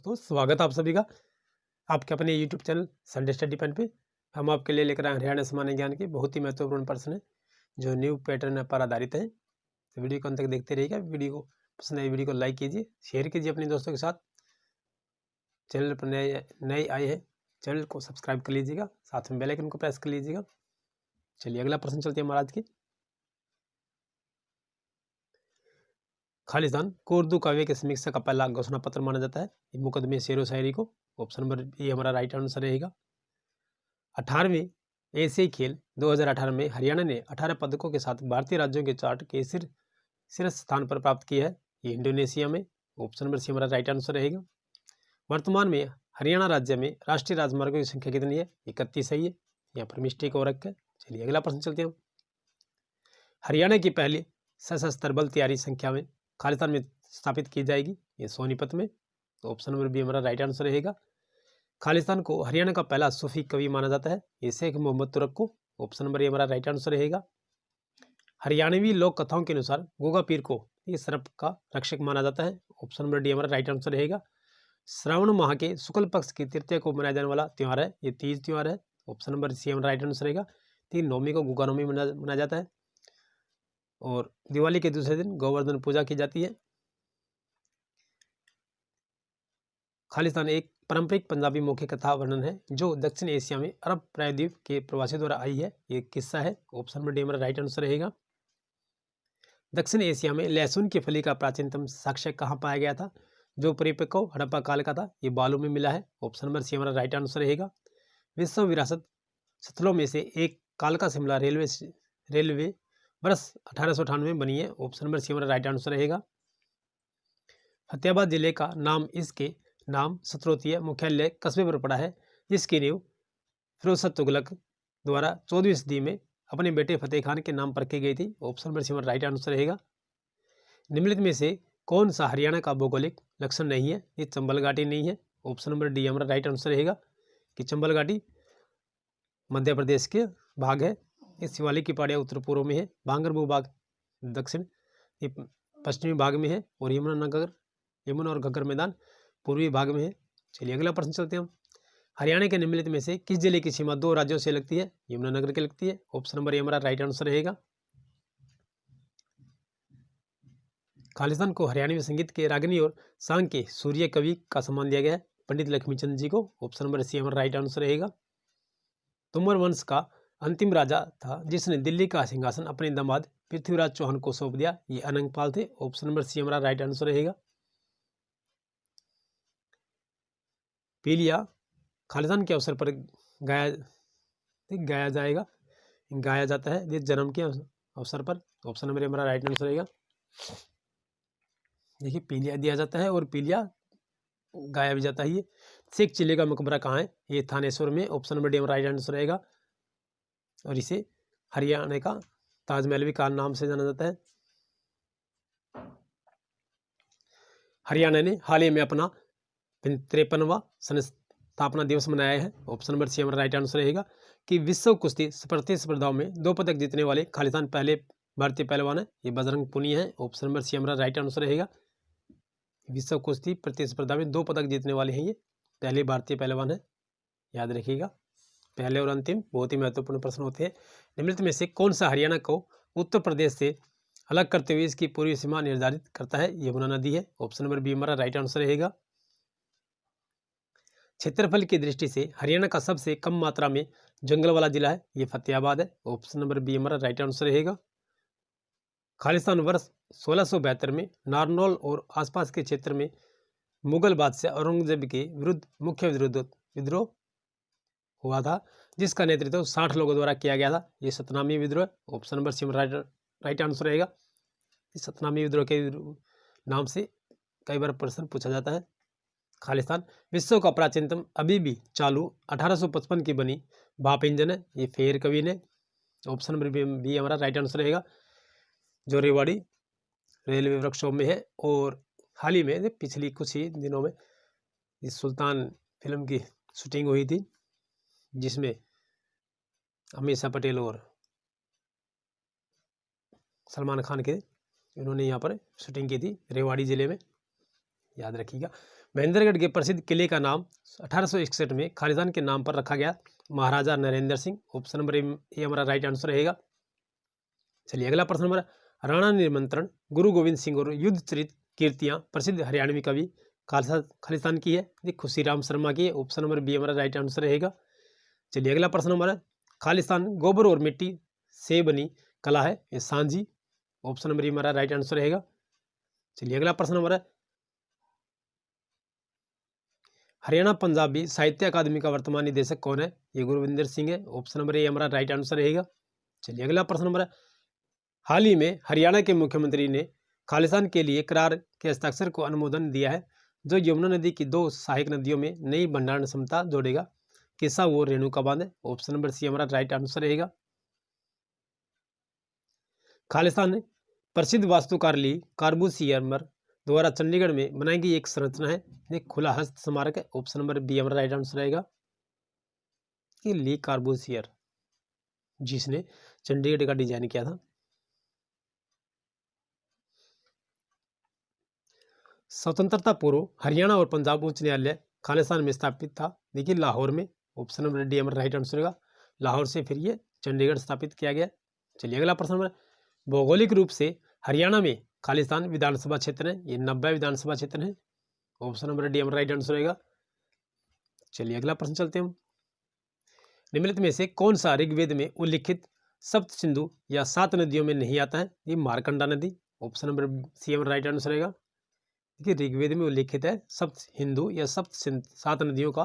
दोस्तों, स्वागत है आप सभी का आपके अपने YouTube channel Sunday study point पे। हम आपके लिए लेकर आए हरियाणा सामान्य ज्ञान के बहुत ही महत्वपूर्ण प्रश्न है जो न्यू पैटर्न पर आधारित है। तो वीडियो को अंत तक देखते रहिएगा। वीडियो को पसंद आए वीडियो को लाइक कीजिए, शेयर कीजिए अपने दोस्तों के साथ। चैनल पर नए आए हैं चैनल को सब्सक्राइब कर लीजिएगा, साथ में बेल आइकन को प्रेस कर लीजिएगा। चलिए अगला प्रश्न चलते हैं महाराज की। खालिस्तान को उर्दू काव्य के समीक्षा का पहला घोषणा पत्र माना जाता है मुकदमे शेरो शायरी को। ऑप्शन नंबर बी हमारा राइट आंसर रहेगा। 18वें एशियाई खेल 2018 में हरियाणा ने 18 पदकों के साथ भारतीय राज्यों के चार्ट के शीर्ष स्थान पर प्राप्त किया है, ये इंडोनेशिया में। ऑप्शन नंबर सी हमारा राइट आंसर रहेगा। वर्तमान में हरियाणा राज्य में राष्ट्रीय राजमार्गों की संख्या कितनी है? 31 है। ये यहाँ पर मिस्टेक हो रखा है। चलिए अगला प्रश्न चलते हैं। हरियाणा की पहली सशस्त्र बल तैयारी संख्या में खालिस्तान में स्थापित की जाएगी, ये सोनीपत में। तो ऑप्शन नंबर बी हमारा राइट आंसर रहेगा। खालिस्तान को हरियाणा का पहला सूफी कवि माना जाता है, ये शेख मोहम्मद तुरक को। ऑप्शन नंबर ए हमारा राइट आंसर रहेगा। हरियाणवी लोक कथाओं के अनुसार गोगा पीर को ये सर्प का रक्षक माना जाता है। ऑप्शन नंबर डी हमारा राइट आंसर रहेगा। श्रावण माह के शुक्ल पक्ष की तृतीया को मनाया जाने वाला त्यौहार है, ये तीज त्यौहार है। ऑप्शन नंबर सी हमारा राइट आंसर रहेगा। 3 नवमी को गुगा नवमी मनाया जाता है और दिवाली के दूसरे दिन गोवर्धन पूजा की जाती है। खालिस्तान एक पारंपरिक पंजाबी मौखिक कथा वर्णन है जो दक्षिण एशिया में अरब प्रायद्वीप के प्रवासी द्वारा आई है, ये किस्सा है। ऑप्शन नंबर डी हमारा राइट आंसर रहेगा। दक्षिण एशिया में लहसुन की फली का प्राचीनतम साक्ष्य कहाँ पाया गया था? जो परिपक्व हड़प्पा काल का था, ये बालू में मिला है। ऑप्शन नंबर सी हमारा राइट आंसर रहेगा। विश्व विरासत स्थलों में से एक कालका शिमला रेलवे वर्ष 1898 में बनी है। ऑप्शन नंबर सी हमारा राइट आंसर रहेगा। फतेहाबाद जिले का नाम इसके नाम सत्रोतीय मुख्यालय कस्बे पर पड़ा है, जिसकी नींव फिरोज तुगलक द्वारा 14वीं सदी में अपने बेटे फतेह खान के नाम पर की गई थी। Option number C right answer रहेगा। निम्नलिखित में से कौन सा हरियाणा का भौगोलिक लक्षण नहीं है? ये चंबल घाटी नहीं है। ऑप्शन नंबर डी हमारा राइट आंसर रहेगा कि चंबल घाटी मध्य प्रदेश के भाग है। इस शिवालिक की पहाड़ियाँ उत्तर पूर्व में है, भांगर भूभाग दक्षिण पश्चिमी भाग में है और यमुना और घग्गर मैदान पूर्वी भाग में है। चलिए अगला प्रश्न चलते हैं हम। हरियाणा के निम्नलिखित में से किस जिले की सीमा 2 राज्यों से लगती है? यमुनानगर की लगती है। ऑप्शन नंबर ए हमारा राइट आंसर रहेगा। खालिस्तान को हरियाणवी संगीत के रागिनी और सांग के सूर्य कवि का सम्मान दिया गया है पंडित लक्ष्मीचंद जी को। ऑप्शन नंबर सी हमारा राइट आंसर रहेगा। तोमर वंश का अंतिम राजा था जिसने दिल्ली का सिंहासन अपने दामाद पृथ्वीराज चौहान को सौंप दिया, ये अनंगपाल थे। ऑप्शन नंबर सी हमारा राइट आंसर रहेगा। पीलिया खालिस्तान के अवसर पर गाया जाता है जिस जन्म के अवसर पर। ऑप्शन नंबर हमारा राइट आंसर रहेगा। देखिए पीलिया दिया जाता है और पीलिया गाया भी जाता है। ये शेख चिल्ली का मकबरा कहाँ है? ये थानेश्वर में। ऑप्शन नंबर डी हमारा राइट आंसर रहेगा। और इसे हरियाणा का ताजमहल भी का नाम से जाना जाता है। हरियाणा ने हाल ही में अपना 53वां संस्थापना दिवस मनाया है। ऑप्शन नंबर सी हमारा राइट आंसर रहेगा कि विश्व कुश्ती प्रतिस्पर्धाओं में 2 पदक जीतने वाले खालिस्तान पहले भारतीय पहलवान है, ये बजरंग पुनिया है। ऑप्शन नंबर सी हमारा राइट आंसर रहेगा। विश्व कुश्ती प्रतिस्पर्धा में 2 पदक जीतने वाले हैं, ये पहले भारतीय पहलवान है, याद रखिएगा। पहले और अंतिम बहुत ही महत्वपूर्ण प्रश्न होते हैं। निम्नलिखित में से कौन सा हरियाणा को उत्तर प्रदेश से अलग करते हुए इसकी पूर्वी सीमा निर्धारित करता है? यमुना नदी है। ऑप्शन नंबर बी हमारा राइट आंसर रहेगा। क्षेत्रफल की दृष्टि से हरियाणा का सबसे कम मात्रा में जंगल वाला जिला है, ये फतेहाबाद है। ऑप्शन नंबर बी हमारा राइट आंसर रहेगा। खालिस्तान वर्ष 1672 में नारनौल और आसपास के क्षेत्र में मुगल बादशाह औरंगजेब के विरुद्ध मुख्य विद्रोह हुआ था, जिसका नेतृत्व 60 लोगों द्वारा किया गया था, ये सतनामी विद्रोह। Option number C right answer रहेगा। इस सतनामी विद्रोह के नाम से कई बार प्रश्न पूछा जाता है। खालिस्तान विश्व का प्राचीनतम अभी भी चालू 1855 की बनी भाप इंजन है, ये फेयर कवि ने। ऑप्शन नंबर बी हमारा राइट आंसर रहेगा, जो रेवाड़ी रेलवे वर्कशॉप में है। और हाल ही में पिछली कुछ ही दिनों में इस सुल्तान फिल्म की शूटिंग हुई थी, जिसमें अमीषा पटेल और सलमान खान के इन्होंने यहाँ पर शूटिंग की थी रेवाड़ी जिले में, याद रखिएगा। महेंद्रगढ़ के प्रसिद्ध किले का नाम 1861 में खालिस्तान के नाम पर रखा गया, Maharaja Narendra Singh. Option number A हमारा राइट आंसर रहेगा। चलिए अगला प्रश्न नंबर, राणा निमंत्रण, गुरु गोविंद सिंह और युद्ध चरित कीर्तियां प्रसिद्ध हरियाणवी कवि खालिस्तान की है, ये खुशीराम शर्मा की है। ऑप्शन नंबर बी हमारा राइट आंसर रहेगा। चलिए अगला प्रश्न नंबर, खालिस्तान गोबर और मिट्टी से बनी कला है, ये सांझी। ऑप्शन नंबर हमारा राइट आंसर रहेगा। चलिए अगला प्रश्न नंबर, हरियाणा पंजाबी साहित्य अकादमी का वर्तमान निदेशक कौन है, ये गुरविंदर सिंह है। ऑप्शन नंबर ए हमारा राइट आंसर रहेगा। चलिए अगला प्रश्न नंबर, हाल ही में हरियाणा के मुख्यमंत्री ने खालिस्तान के लिए करार के हस्ताक्षर को अनुमोदन दिया है, जो यमुना नदी की 2 सहायक नदियों में नई भंडारण क्षमता जोड़ेगा, किसा वो रेणुका बांध है। ऑप्शन नंबर सी हमारा राइट आंसर रहेगा। खालिस्तान प्रसिद्ध वास्तुकार ली कार्बूसियर द्वारा चंडीगढ़ में बनाई गई एक संरचना है, एक खुला हस्त स्मारक है। ऑप्शन नंबर बी हमारा राइट आंसर रहेगा कि ली कार्बूसियर जिसने चंडीगढ़ का डिजाइन किया था। स्वतंत्रता पूर्व हरियाणा और पंजाब उच्च न्यायालय खालिस्तान में स्थापित था, देखिए लाहौर में। ऑप्शन नंबर डी हमारा राइट आंसर होगा। लाहौर से फिर ये चंडीगढ़ स्थापित किया गया। चलिए अगला प्रश्न नंबर, भौगोलिक रूप से हरियाणा में खालिस्तान विधानसभा क्षेत्र है, ये 90 विधानसभा क्षेत्र है। ऑप्शन नंबर डी हमारा राइट आंसर होगा। चलिए अगला प्रश्न चलते हैं। निम्नलिखित में से कौन सा ऋग्वेद में उल्लिखित सप्त सिंधु या 7 नदियों में नहीं आता है, ये मारकंडा नदी। ऑप्शन नंबर सी हमारा राइट आंसर रहेगा। देखिए ऋग्वेद में उल्लिखित है सप्त हिंदू या सप्त 7 नदियों का,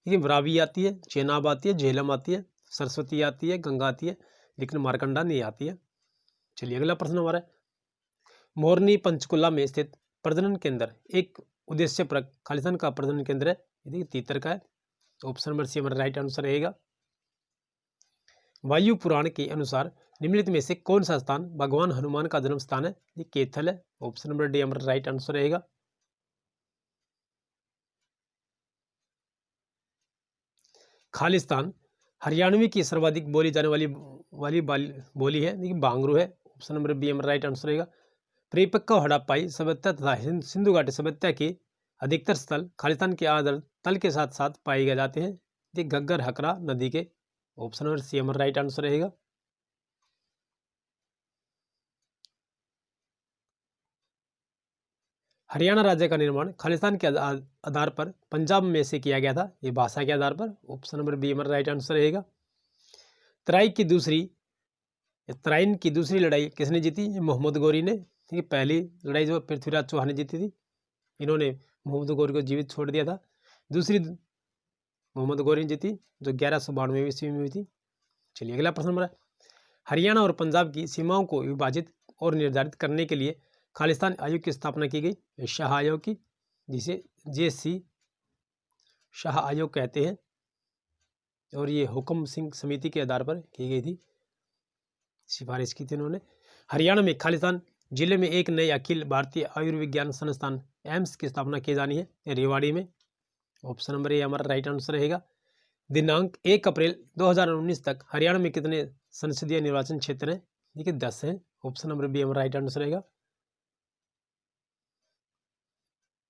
देखिए रावी आती है, चेनाब आती है, झेलम आती है, सरस्वती आती है, गंगा आती है, लेकिन मारकंडा नहीं आती है। चलिए अगला प्रश्न हमारा है, मोरनी पंचकुला में स्थित प्रजनन केंद्र एक उद्देश्यपरक खालिस्तान का प्रजनन केंद्र है, यदि तीतर का है। ऑप्शन नंबर सी हमारा राइट आंसर रहेगा। वायु पुराण के अनुसार निम्नलिखित में से कौन सा स्थान भगवान हनुमान का जन्म स्थान है, ये कैथल है। ऑप्शन नंबर डी हमारा राइट आंसर रहेगा। खालिस्तान हरियाणवी की सर्वाधिक बोली जाने वाली बोली है, देखिए बांगरू है। ऑप्शन नंबर बी हमारा राइट आंसर रहेगा। परिपक्व हड़प्पाई सभ्यता तथा सिंधु घाटी सभ्यता के अधिकतर स्थल खालिस्तान के आदर तल के साथ साथ पाए गए जाते हैं, ये घग्गर हकरा नदी के। ऑप्शन नंबर सी हमारा राइट आंसर रहेगा। हरियाणा राज्य का निर्माण खालिस्तान के आधार पर पंजाब में से किया गया था, ये भाषा के आधार पर। ऑप्शन नंबर बी हमारा राइट आंसर रहेगा। तराइन की दूसरी लड़ाई किसने जीती, मोहम्मद गौरी ने। ठीक है, पहली लड़ाई जो पृथ्वीराज चौहान ने जीती थी, इन्होंने मोहम्मद गौरी को जीवित छोड़ दिया था। दूसरी मोहम्मद गौरी ने जीती, जो 1192 ईस्वी में हुई थी। चलिए अगला प्रश्न हमारा, हरियाणा और पंजाब की सीमाओं को विभाजित और निर्धारित करने के लिए खालिस्तान आयोग की स्थापना की गई, शाह आयोग की, जिसे JC शाह आयोग कहते हैं, और ये हुक्म सिंह समिति के आधार पर की गई थी, सिफारिश की थी उन्होंने। हरियाणा में खालिस्तान जिले में एक नए अखिल भारतीय आयुर्विज्ञान संस्थान एम्स की स्थापना की जानी है, रेवाड़ी में। ऑप्शन नंबर ए हमारा राइट आंसर रहेगा। दिनांक 1 अप्रैल 2019 तक हरियाणा में कितने संसदीय निर्वाचन क्षेत्र हैं, देखिए 10 हैं। ऑप्शन नंबर बी हमारा राइट आंसर रहेगा।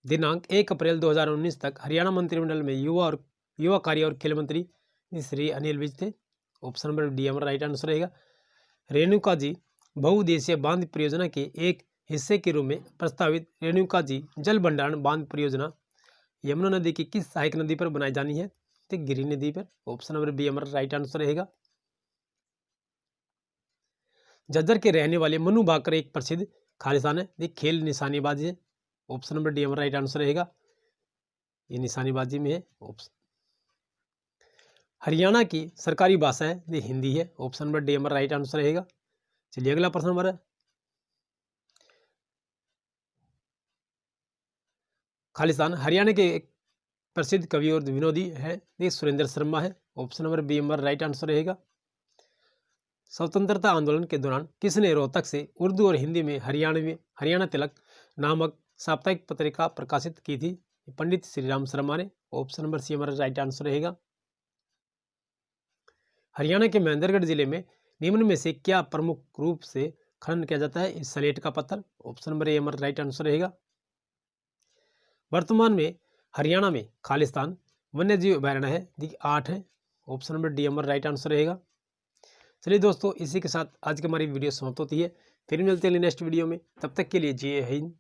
दिनांक 1 अप्रैल 2019 तक हरियाणा मंत्रिमंडल में युवा कार्य और खेल मंत्री श्री अनिल विज थे। ऑप्शन नंबर डी हमारा राइट आंसर रहेगा। रेणुका जी बहुउद्देशीय बांध परियोजना के एक हिस्से के रूप में प्रस्तावित रेणुका जी जल भंडारण बांध परियोजना यमुना नदी की किस सहायक नदी पर बनाई जानी है, तो गिरी नदी पर। ऑप्शन नंबर बी हमारा राइट आंसर रहेगा। झज्जर के रहने वाले मनु भाकर एक प्रसिद्ध खालिस्तान है, ये खेल निशानेबाजी है। ऑप्शन नंबर डी हमारा राइट आंसर रहेगा, ये निशानेबाजी में है। हरियाणा की सरकारी भाषा है, ये हिंदी है। ऑप्शन नंबर डी हमारा राइट आंसर रहेगा। चलिए अगला प्रश्न हमारा, खालिस्तान हरियाणा के एक प्रसिद्ध कवि और विनोदी है, ये सुरेंद्र शर्मा है। ऑप्शन नंबर बी हमारा राइट आंसर रहेगा। स्वतंत्रता आंदोलन के दौरान किसने रोहतक से उर्दू और हिंदी में हरियाणा तिलक नामक साप्ताहिक पत्रिका प्रकाशित की थी, पंडित श्रीराम शर्मा ने। ऑप्शन नंबर सी हमारा राइट आंसर रहेगा। हरियाणा के महेंद्रगढ़ जिले में निम्न में से क्या प्रमुख रूप से खनन किया जाता है, सलेट का पत्थर। ऑप्शन नंबर ए हमारा राइट आंसर रहेगा। वर्तमान में हरियाणा में खालिस्तान वन्यजीव अभयारण्य है, देखिए 8 है। ऑप्शन नंबर डी हमारा राइट आंसर रहेगा। चलिए दोस्तों, इसी के साथ आज की हमारी वीडियो समाप्त होती है। फिर मिलते हैं नेक्स्ट वीडियो में, तब तक के लिए जय हिंद।